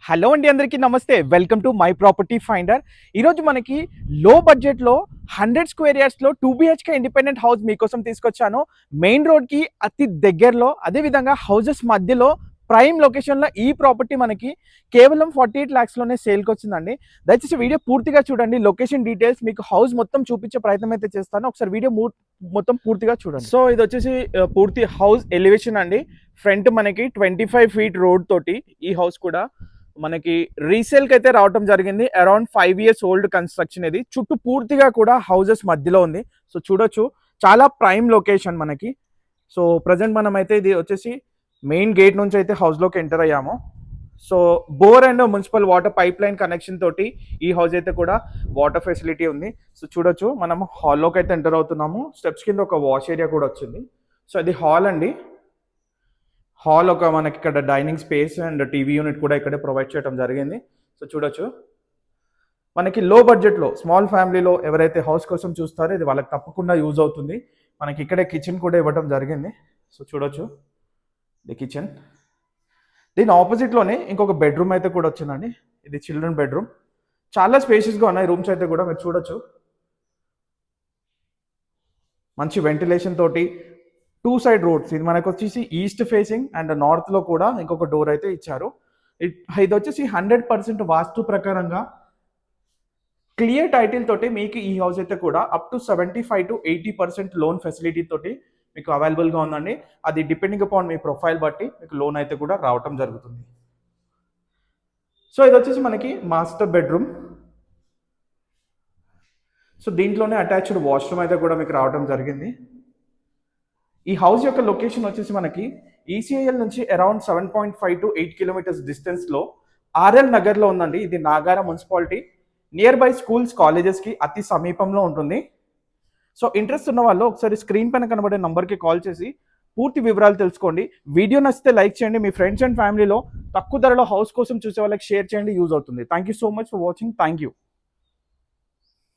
Hello అండి, అందరికీ నమస్తే. Welcome to my property finder. ఈరోజు మనకి లో బడ్జెట్లో 100 స్క్వేర్ యార్డ్స్లో 2 BHK ఇండిపెండెంట్ హౌస్ మీకోసం తీసుకొచ్చాను. మెయిన్ రోడ్కి అతి దగ్గరలో, అదేవిధంగా హౌజెస్ మధ్యలో ప్రైమ్ లొకేషన్లో ఈ ప్రాపర్టీ మనకి కేవలం 48 lakhsలోనే సేల్కి వచ్చిందండి. దయచేసి వీడియో పూర్తిగా చూడండి. లొకేషన్ డీటెయిల్స్ మీకు హౌస్ మొత్తం చూపించే ప్రయత్నం అయితే చేస్తాను. ఒకసారి వీడియో మొత్తం పూర్తిగా చూడండి. సో ఇది వచ్చేసి పూర్తి హౌస్ ఎలివేషన్ అండి. ఫ్రంట్ మనకి 25 feet రోడ్ తోటి ఈ హౌస్ కూడా మనకి రీసేల్కి అయితే రావటం జరిగింది. Around 5 years old construction. ఇది చుట్టూ పూర్తిగా కూడా హౌజెస్ మధ్యలో ఉంది. సో చూడొచ్చు, చాలా ప్రైమ్ లొకేషన్ మనకి. సో ప్రజెంట్ మనం అయితే ఇది వచ్చేసి మెయిన్ గేట్ నుంచి అయితే హౌస్లోకి ఎంటర్ అయ్యాము. So bore and municipal water pipe line connection తోటి ఈ హౌస్ అయితే కూడా వాటర్ ఫెసిలిటీ ఉంది. సో చూడొచ్చు, మనం హాల్లోకి అయితే ఎంటర్ అవుతున్నాము. స్టెప్స్ కింద ఒక వాష్ ఏరియా కూడా వచ్చింది. సో అది హాల్ అండి. హాల్ ఒక మనకి ఇక్కడ dining space and TV unit కూడా ఇక్కడే ప్రొవైడ్ చేయడం జరిగింది. సో చూడొచ్చు, మనకి లో బడ్జెట్లో స్మాల్ ఫ్యామిలీలో ఎవరైతే హౌస్ కోసం చూస్తారో ఇది వాళ్ళకి తప్పకుండా యూజ్ అవుతుంది. మనకి ఇక్కడే కిచెన్ కూడా ఇవ్వడం జరిగింది. సో చూడొచ్చు, ఇది కిచెన్. దీని ఆపోజిట్లోనే ఇంకొక బెడ్రూమ్ అయితే కూడా వచ్చిందండి. ఇది చిల్డ్రన్ బెడ్రూమ్. చాలా స్పేషియస్గా ఉన్నాయి రూమ్స్ అయితే కూడా, మీరు చూడొచ్చు. మంచి వెంటిలేషన్ తోటి 2 side రోడ్స్. ఇది మనకు వచ్చేసి ఈస్ట్ ఫేసింగ్ అండ్ నార్త్లో కూడా ఇంకొక డోర్ అయితే ఇచ్చారు. ఇది వచ్చేసి 100% వాస్తు ప్రకారంగా క్లియర్ టైటిల్ తోటి మీకు ఈ హౌస్ అయితే కూడా up to 75 to 80% loan facility తోటి మీకు అవైలబుల్గా ఉందండి. అది డిపెండింగ్ అపాన్ మీ ప్రొఫైల్ బట్టి మీకు లోన్ అయితే కూడా రావటం జరుగుతుంది. సో ఇది వచ్చేసి మనకి మాస్టర్ బెడ్రూమ్. సో దీంట్లోనే అటాచ్డ్ వాష్రూమ్ అయితే కూడా మీకు రావడం జరిగింది. ఈ హౌస్ యొక్క లొకేషన్ వచ్చేసి మనకి ఈసీఐఎల్ నుంచి అరౌండ్ 7.5 to 8 kilometers డిస్టెన్స్లో ఆర్ఎల్ నగర్లో ఉందండి. ఇది నాగార మున్సిపాలిటీ. నియర్ బై స్కూల్స్, కాలేజెస్కి అతి సమీపంలో ఉంటుంది. సో ఇంట్రెస్ట్ ఉన్న వాళ్ళు ఒకసారి స్క్రీన్ పైన కనబడే నంబర్కి కాల్ చేసి పూర్తి వివరాలు తెలుసుకోండి. వీడియో నచ్చితే లైక్ చేయండి. మీ ఫ్రెండ్స్ అండ్ ఫ్యామిలీలో తక్కువ ధరలో హౌస్ కోసం చూసే వాళ్ళకి షేర్ చేయండి, యూజ్ అవుతుంది. Thank you so much for watching. Thank you.